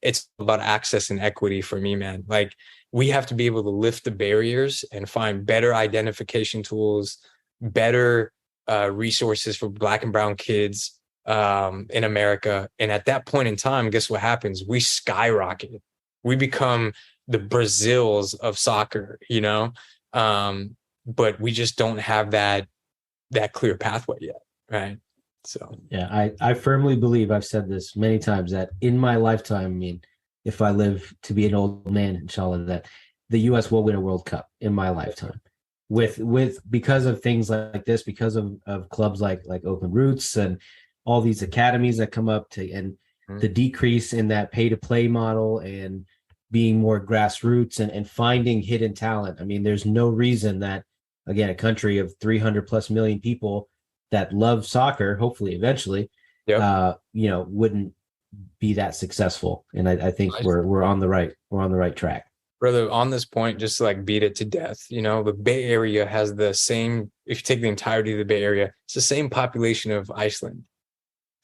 it's about access and equity for me, man. Like we have to be able to lift the barriers and find better identification tools, better resources for Black and brown kids in America. And at that point in time, guess what happens? We skyrocket. We become the Brazils of soccer, but we just don't have that clear pathway yet, right? So yeah, I firmly believe, I've said this many times, that in my lifetime, I mean, if I live to be an old man, inshallah, that the US will win a World Cup in my lifetime. Because of things like this, because of clubs like Oakland Roots and all these academies that come up the decrease in that pay to play model and being more grassroots and finding hidden talent. I mean, there's no reason that, again, a country of 300 plus million people that love soccer, hopefully eventually, wouldn't be that successful. And I think we're on the right track. Brother, on this point, just to like beat it to death, the Bay Area has the same, if you take the entirety of the Bay Area, it's the same population of Iceland.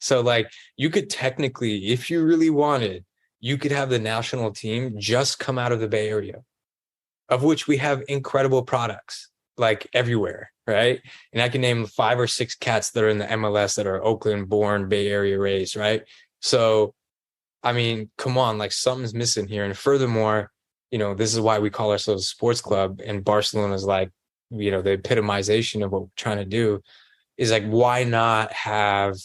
So like you could technically, if you really wanted, you could have the national team just come out of the Bay Area, of which we have incredible products like everywhere, right? And I can name 5 or 6 cats that are in the MLS that are Oakland born, Bay Area raised, right? So, I mean, come on, like something's missing here. And furthermore, this is why we call ourselves a sports club, and Barcelona is like, the epitomization of what we're trying to do is like, why not have,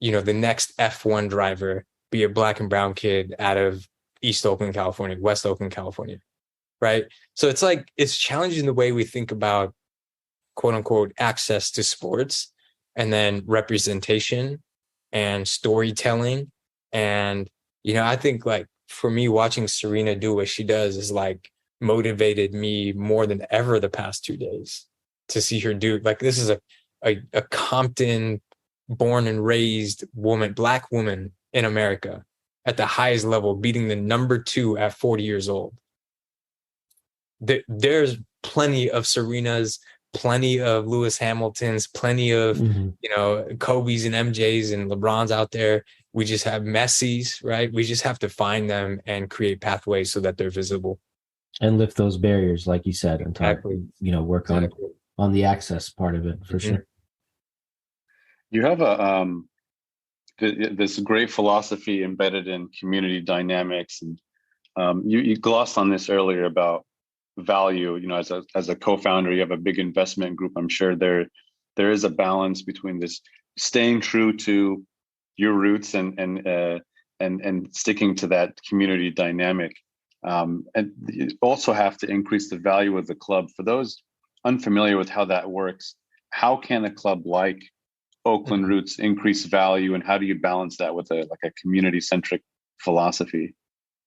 the next F1 driver be a Black and brown kid out of East Oakland, California, West Oakland, California, right? So it's like, it's challenging the way we think about quote unquote access to sports, and then representation and storytelling. And, I think like for me, watching Serena do what she does is like motivated me more than ever the past 2 days to see her do, like, this is a Compton born and raised woman, Black woman in America at the highest level, beating the number 2 at 40 years old. There's plenty of Serenas, plenty of Lewis Hamiltons, plenty of, Kobe's and MJ's and LeBron's out there. We just have Messi's, right? We just have to find them and create pathways so that they're visible. And lift those barriers, like you said, and exactly. Work on the access part of it for sure. You have this great philosophy embedded in community dynamics, and you glossed on this earlier about value. As a co-founder, you have a big investment group. I'm sure there is a balance between this staying true to your roots and sticking to that community dynamic, and you also have to increase the value of the club. For those unfamiliar with how that works, how can a club like Oakland Roots increase value, and how do you balance that with a community-centric philosophy?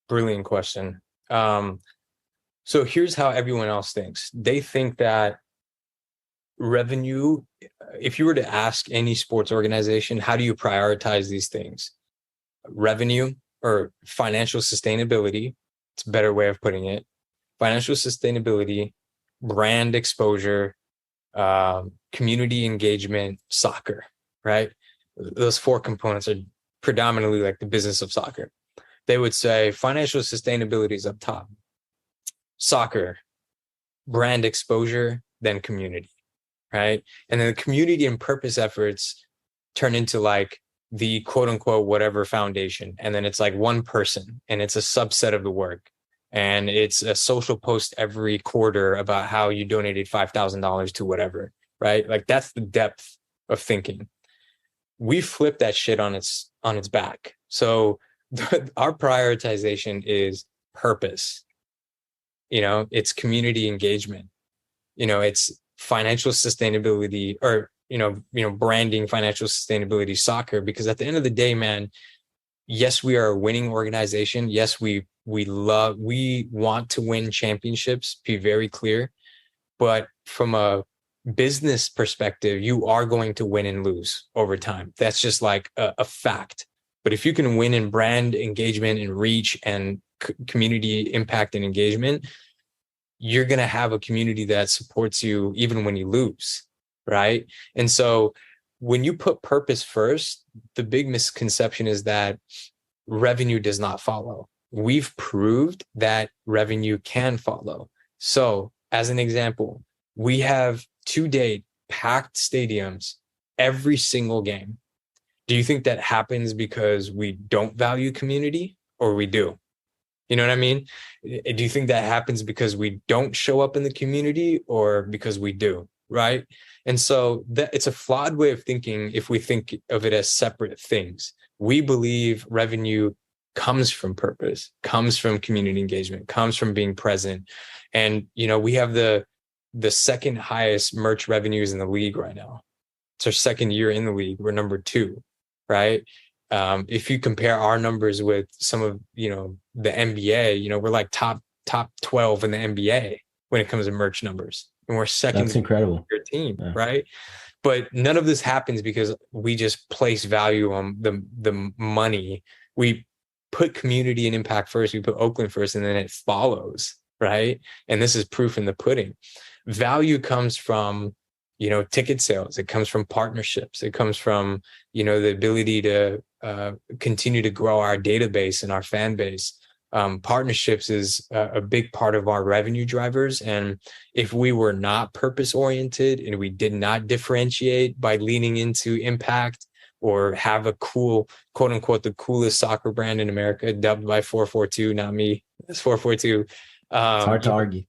Brilliant question. So here's how everyone else thinks. They think that revenue, if you were to ask any sports organization, how do you prioritize these things? Revenue or financial sustainability, it's a better way of putting it. Financial sustainability, brand exposure, community engagement, soccer, right? Those four components are predominantly like the business of soccer. They would say financial sustainability is up top, soccer, brand exposure, then community, right? And then the community and purpose efforts turn into like the quote unquote whatever foundation. And then it's like one person and it's a subset of the work. And it's a social post every quarter about how you donated $5,000 to whatever, right? Like that's the depth of thinking. We flip that shit on its back. So our prioritization is purpose. It's community engagement. It's financial sustainability, or branding, financial sustainability, soccer. Because at the end of the day, man, yes, we are a winning organization. Yes, we want to win championships, be very clear. But from a business perspective, you are going to win and lose over time. That's just like a fact. But if you can win in brand engagement and reach and community impact and engagement, you're going to have a community that supports you even when you lose, right? And so when you put purpose first, the big misconception is that revenue does not follow. We've proved that revenue can follow. So as an example, we have to date packed stadiums every single game. Do you think that happens because we don't value community, or we do? You know what I mean? Do you think that happens because we don't show up in the community, or because we do? Right. And so it's a flawed way of thinking if we think of it as separate things. We believe revenue comes from purpose, comes from community engagement, comes from being present. And, we have the second highest merch revenues in the league right now. It's our second year in the league. We're number 2, right? If you compare our numbers with some of, the NBA, we're like top 12 in the NBA when it comes to merch numbers. And we're second. That's incredible. Your team, yeah. Right? But none of this happens because we just place value on the money. We put community and impact first. We put Oakland first, and then it follows, right? And this is proof in the pudding. Value comes from, ticket sales. It comes from partnerships. It comes from, the ability to continue to grow our database and our fan base. Partnerships is a big part of our revenue drivers. And if we were not purpose oriented and we did not differentiate by leaning into impact, or have a cool, quote unquote, the coolest soccer brand in America, dubbed by 442, not me, it's 442. It's hard to argue.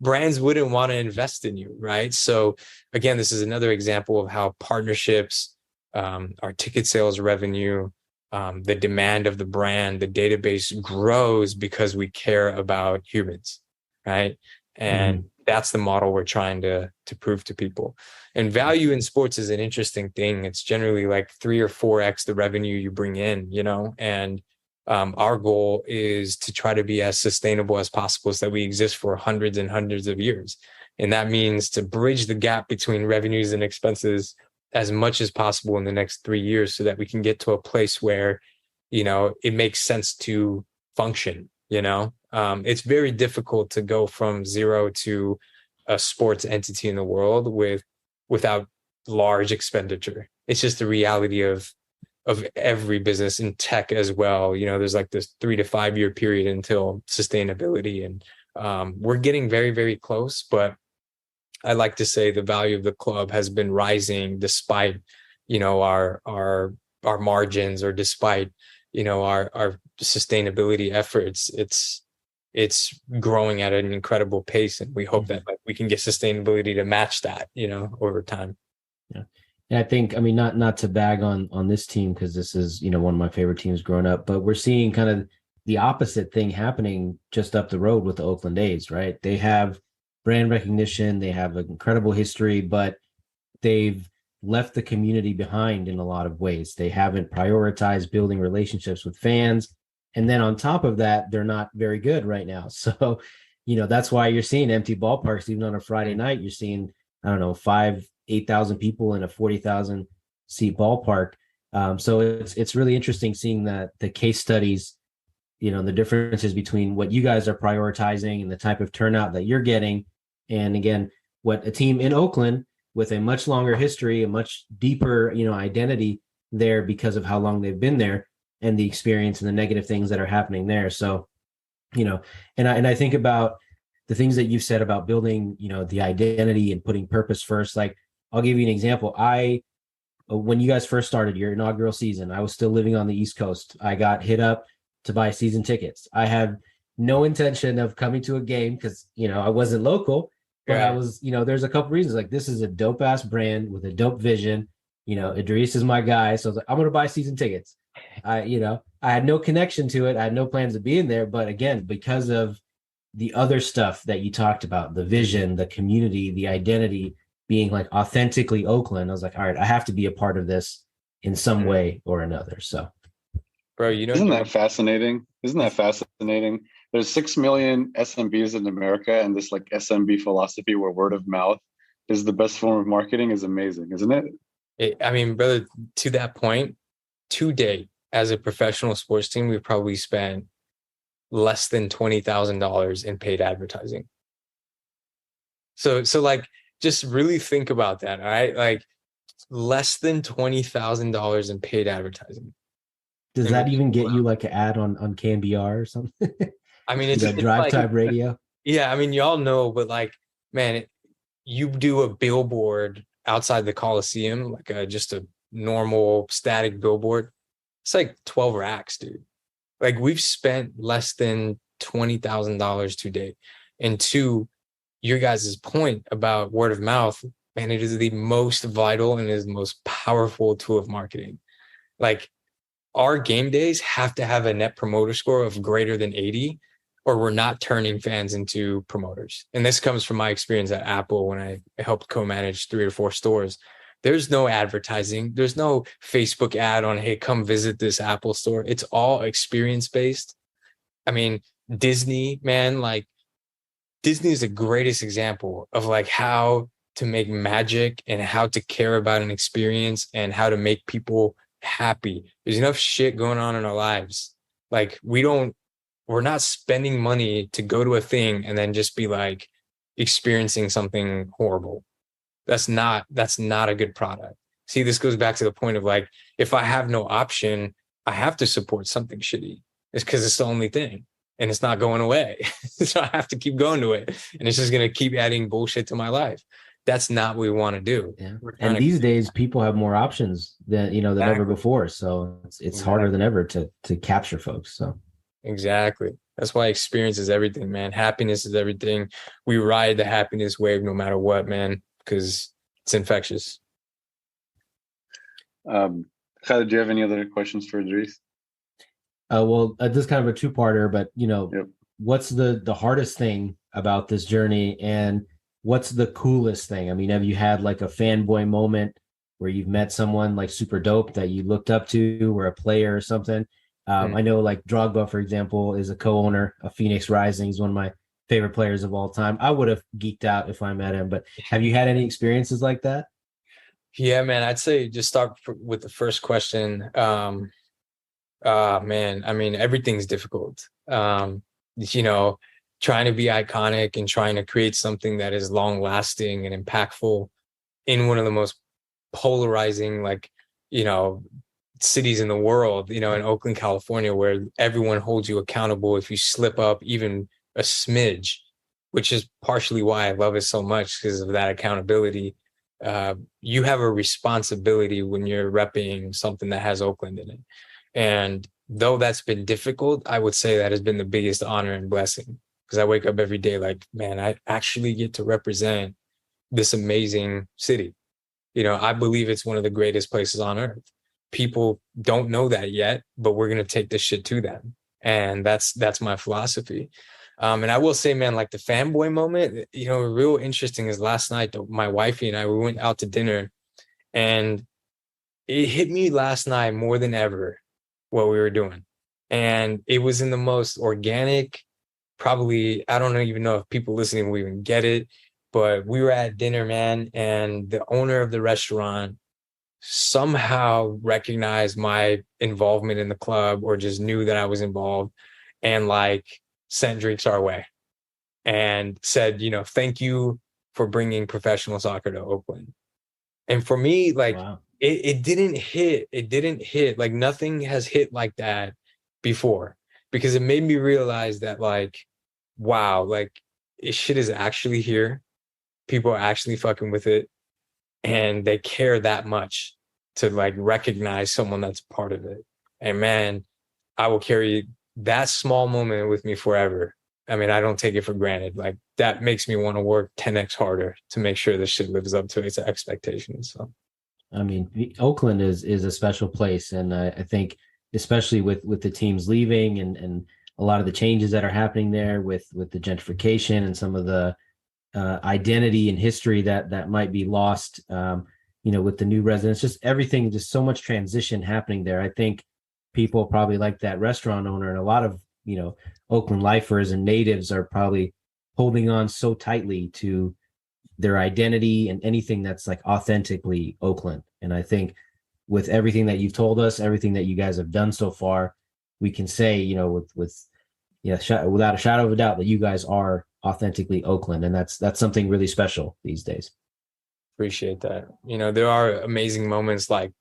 Brands wouldn't want to invest in you, right? So again, this is another example of how partnerships, our ticket sales revenue, the demand of the brand, the database grows because we care about humans, right? And that's the model we're trying to prove to people. And value in sports is an interesting thing. It's generally like 3 or 4x the revenue you bring in, and our goal is to try to be as sustainable as possible, so that we exist for hundreds and hundreds of years. And that means to bridge the gap between revenues and expenses as much as possible in the next 3 years, so that we can get to a place where, it makes sense to function. It's very difficult to go from zero to a sports entity in the world without large expenditure. It's just the reality of every business, in tech as well. There's like this 3 to 5 year period until sustainability, and we're getting very, very close. But I like to say the value of the club has been rising despite, our margins, or despite, our sustainability efforts. It's growing at an incredible pace, and we hope that we can get sustainability to match that, over time. Yeah. And I think, not to bag on this team, because this is, one of my favorite teams growing up, but we're seeing kind of the opposite thing happening just up the road with the Oakland A's, right? They have brand recognition, they have an incredible history, but they've left the community behind in a lot of ways. They haven't prioritized building relationships with fans. And then on top of that, they're not very good right now. So, that's why you're seeing empty ballparks. Even on a Friday night, you're seeing I don't know, 8,000 people in a 40,000 seat ballpark. So it's really interesting seeing that the case studies, the differences between what you guys are prioritizing and the type of turnout that you're getting. And again, what a team in Oakland with a much longer history, a much deeper, identity there because of how long they've been there and the experience and the negative things that are happening there. So, and I think about the things that you've said about building, the identity and putting purpose first. Like, I'll give you an example. When you guys first started your inaugural season, I was still living on the East Coast. I got hit up to buy season tickets. I had no intention of coming to a game because, I wasn't local, but I was, there's a couple reasons. Like, this is a dope ass brand with a dope vision. Edreece is my guy. So I was like, I'm going to buy season tickets. I had no connection to it. I had no plans of being there. But again, because of the other stuff that you talked about, the vision, the community, the identity being like authentically Oakland, I was like, all right, I have to be a part of this in some way or another. So, bro, isn't that fascinating? There's 6 million SMBs in America, and this like SMB philosophy where word of mouth is the best form of marketing is amazing, isn't it? I mean, brother, to that point, to date, as a professional sports team, we've probably spent less than $20,000 in paid advertising. So like, just really think about that. All right. Like, less than $20,000 in paid advertising. Does that even get you like an ad on KNBR or something? I mean, it's drive like, time radio. Yeah. I mean, y'all know, but like, man, you do a billboard outside the Coliseum, like just a normal static billboard. It's like 12 racks, dude. Like, we've spent less than $20,000 to date. And to your guys' point about word of mouth, man, it is the most vital and is the most powerful tool of marketing. Like, our game days have to have a net promoter score of greater than 80, or we're not turning fans into promoters. And this comes from my experience at Apple when I helped co-manage 3 or 4 stores. There's no advertising. There's no Facebook ad on, hey, come visit this Apple store. It's all experience-based. I mean, Disney, man, like, Disney is the greatest example of like how to make magic and how to care about an experience and how to make people happy. There's enough shit going on in our lives. Like, we're not spending money to go to a thing and then just be like experiencing something horrible. That's not a good product. See, this goes back to the point of like, if I have no option, I have to support something shitty. It's because it's the only thing and it's not going away. So I have to keep going to it. And it's just going to keep adding bullshit to my life. That's not what we want to do. Yeah. And these days people have more options than, than ever before. So it's harder than ever to capture folks. So exactly. That's why experience is everything, man. Happiness is everything. We ride the happiness wave no matter what, man, because it's infectious. Khaled, do you have any other questions for Edreece? Well, this is kind of a two-parter, but Yep. What's the hardest thing about this journey, and what's the coolest thing? I mean, have you had like a fanboy moment where you've met someone like super dope that you looked up to, or a player or something? I know like Drogba, for example, is a co-owner of Phoenix Rising. He's one of my favorite players of all time. I would have geeked out if I met him, but have you had any experiences like that? Yeah, man, I'd say just start with the first question. Man, I mean, everything's difficult. Trying to be iconic and trying to create something that is long lasting and impactful in one of the most polarizing, cities in the world, in Oakland, California, where everyone holds you accountable if you slip up even a smidge, which is partially why I love it so much, because of that accountability. You have a responsibility when you're repping something that has Oakland in it. And though that's been difficult, I would say that has been the biggest honor and blessing, because I wake up every day like, man, I actually get to represent this amazing city. I believe it's one of the greatest places on earth. People don't know that yet, but we're going to take this shit to them. And that's my philosophy. And I will say, man, like the fanboy moment, real interesting is last night, my wifey and I, we went out to dinner, and it hit me last night more than ever what we were doing. And it was in the most organic, probably, I don't even know if people listening will even get it, but we were at dinner, man, and the owner of the restaurant somehow recognized my involvement in the club, or just knew that I was involved, and like sent drinks our way and said, thank you for bringing professional soccer to Oakland. And for me, like, Wow. it didn't hit like, nothing has hit like that before, because it made me realize that, like, wow, like, this shit is actually here. People are actually fucking with it, and they care that much to like recognize someone that's part of it. And man, I will carry that small moment with me forever. I mean, I don't take it for granted. Like, that makes me want to work 10x harder to make sure this shit lives up to its expectations. So, I mean, Oakland is a special place, and I think especially with the teams leaving and a lot of the changes that are happening there with the gentrification and some of the identity and history that might be lost, with the new residents, just everything, just so much transition happening there. I think people probably like that restaurant owner, and a lot of Oakland lifers and natives are probably holding on so tightly to their identity and anything that's like authentically Oakland. And I think with everything that you've told us, everything that you guys have done so far, we can say, without a shadow of a doubt, that you guys are authentically Oakland, and that's something really special these days. Appreciate that. There are amazing moments, like,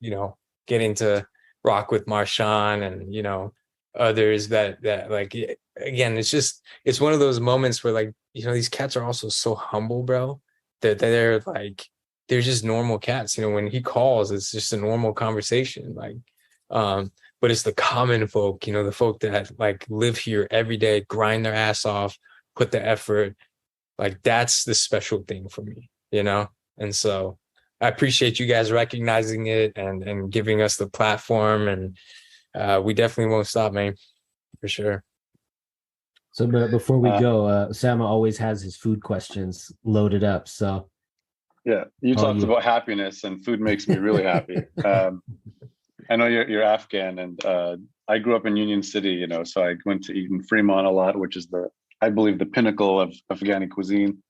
getting to rock with Marshawn and, others that like, again, it's one of those moments where, like, these cats are also so humble, bro, that they're like, they're just normal cats. When he calls, it's just a normal conversation. Like, but it's the common folk, the folk that like live here every day, grind their ass off, put the effort. Like, that's the special thing for me, And so I appreciate you guys recognizing it and giving us the platform. And we definitely won't stop, man, for sure. So, but before we go, Sama always has his food questions loaded up. So, yeah, you talked about happiness, and food makes me really happy. I know you're Afghan, and I grew up in Union City, so I went to eat in Fremont a lot, which is I believe the pinnacle of Afghani cuisine.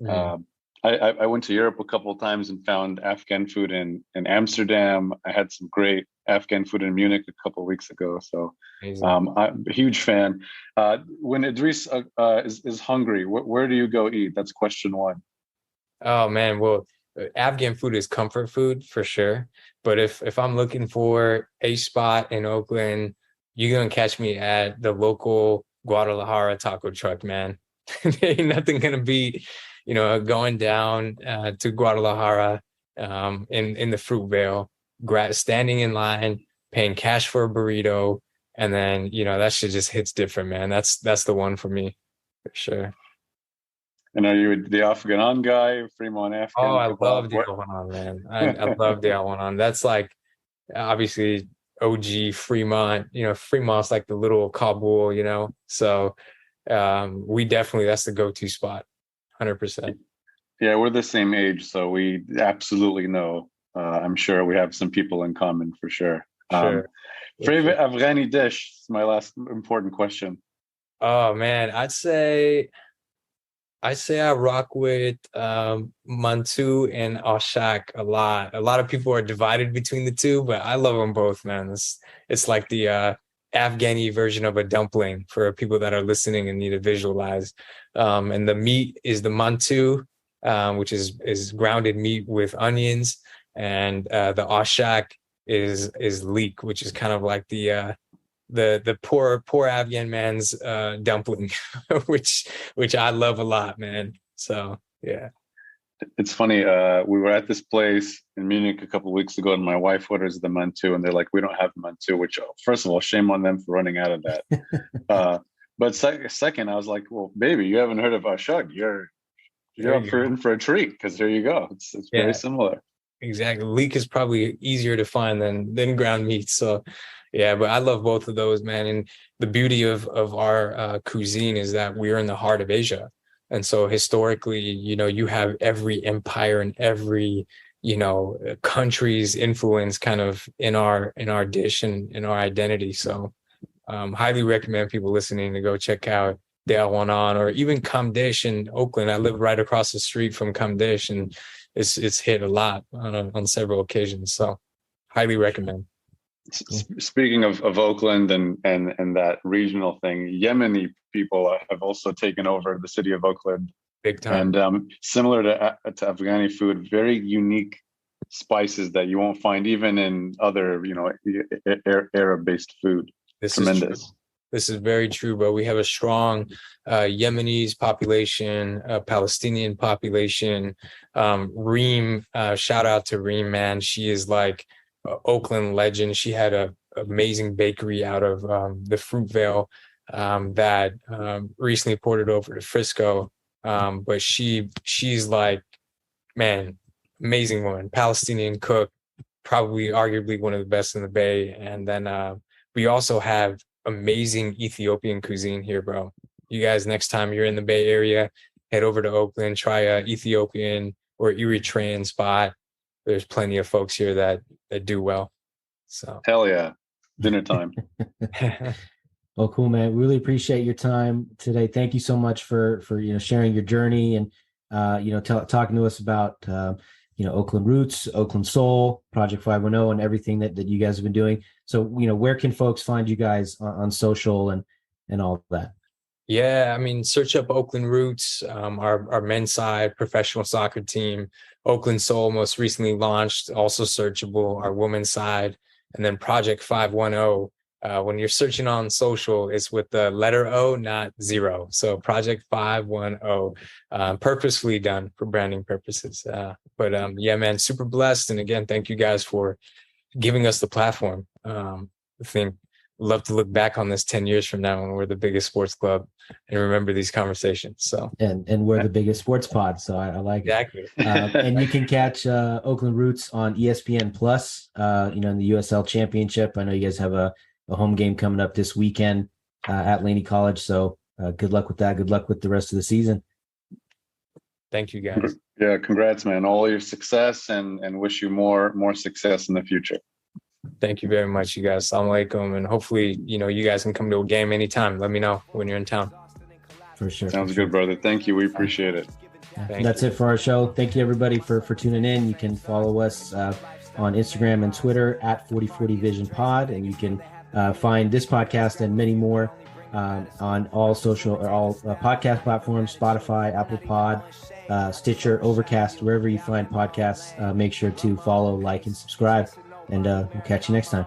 Mm-hmm. I went to Europe a couple of times and found Afghan food in Amsterdam. I had some great Afghan food in Munich a couple of weeks ago. So I'm a huge fan. When Edreece is hungry, where do you go eat? That's question one. Oh, man. Well, Afghan food is comfort food for sure. But if I'm looking for a spot in Oakland, you're going to catch me at the local Guadalajara taco truck, man. There ain't nothing going to beat going down to Guadalajara in the Fruitvale, standing in line, paying cash for a burrito, and then that shit just hits different, man. That's the one for me, for sure. And are you the Afghan guy, Fremont Afghan? Oh, I love the Al-Wanan, man. I love the Al-Wanan. That's like, obviously, OG Fremont. Fremont's like the little Kabul, So we definitely, that's the go-to spot. 100%. Yeah, we're the same age, so we absolutely know. I'm sure we have some people in common for sure. Sure. Favorite Afghani dish is my last important question. Oh man, I'd say I rock with mantu and ashak a lot. A lot of people are divided between the two, but I love them both, man. It's like the Afghani version of a dumpling for people that are listening and need to visualize. And the meat is the mantu, which is grounded meat with onions, and the ashak is leek, which is kind of like the poor Afghan man's dumpling, which I love a lot, man. So yeah. It's funny. We were at this place in Munich a couple of weeks ago, and my wife orders the mantu, and they're like, "We don't have mantu." Which, first of all, shame on them for running out of that. But second, I was like, "Well, baby, you haven't heard of ashag? You're in for a treat, because here you go. It's very similar." Exactly. Leek is probably easier to find than ground meat. So yeah, but I love both of those, man. And the beauty of our cuisine is that we're in the heart of Asia. And so historically, you have every empire and every, country's influence kind of in our dish and in our identity. So highly recommend people listening to go check out Dale went on, or even Kamdish in Oakland. I live right across the street from Kamdish, and it's hit a lot on several occasions. So highly recommend. Speaking of Oakland and that regional thing, Yemeni people have also taken over the city of Oakland. Big time. And similar to Afghani food, very unique spices that you won't find even in other, Arab-based food. Tremendous. This is very true, but we have a strong Yemenis population, Palestinian population. Reem, shout out to Reem, man. She is like Oakland legend. She had an amazing bakery out of the Fruitvale that recently ported over to Frisco. But she's like, man, amazing woman, Palestinian cook, probably arguably one of the best in the Bay. And then we also have amazing Ethiopian cuisine here, bro. You guys, next time you're in the Bay Area, head over to Oakland, try a Ethiopian or Eritrean spot. There's plenty of folks here that do well. So hell yeah, dinner time. Well, cool, man. Really appreciate your time today. Thank you so much for sharing your journey and talking to us about Oakland Roots, Oakland Soul, Project 510, and everything that you guys have been doing. So where can folks find you guys on social and all that? Yeah, I mean, search up Oakland Roots, our men's side professional soccer team. Oakland Soul most recently launched, also searchable, our women's side, and then Project 510. When you're searching on social, it's with the letter O, not 0. So Project 510, purposefully done for branding purposes. But yeah, man, super blessed. And again, thank you guys for giving us the platform. I think love to look back on this 10 years from now when we're the biggest sports club and remember these conversations. So and we're the biggest sports pod. So I like exactly. it. And you can catch Oakland Roots on ESPN Plus, in the USL Championship. I know you guys have a home game coming up this weekend at Laney College. So good luck with that. Good luck with the rest of the season. Thank you, guys. Yeah, congrats, man. All your success and wish you more success in the future. Thank you very much, you guys. Assalamu alaikum. And hopefully, you guys can come to a game anytime. Let me know when you're in town. For sure. Sounds good, brother. Thank you. We appreciate it. That's it for our show. Thank you, everybody, for tuning in. You can follow us on Instagram and Twitter at 4040 Vision Pod, and you can find this podcast and many more on all social or all podcast platforms: Spotify, Apple Pod, Stitcher, Overcast, wherever you find podcasts. Make sure to follow, like, and subscribe, and we'll catch you next time.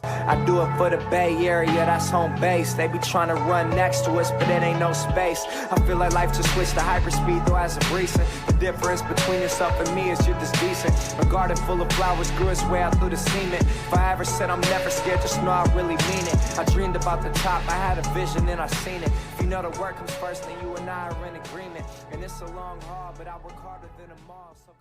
I do it for the Bay Area, that's home base. They be trying to run next to us, but it ain't no space. I feel like life just switched to hyperspeed, though as of recent. The difference between yourself and me is you're just decent. A garden full of flowers grew its way out through the cement. If I ever said I'm never scared, just know I really mean it. I dreamed about the top, I had a vision and I seen it. If you know the work comes first, then you and I are in agreement. And it's a long haul, but I work harder than them all. So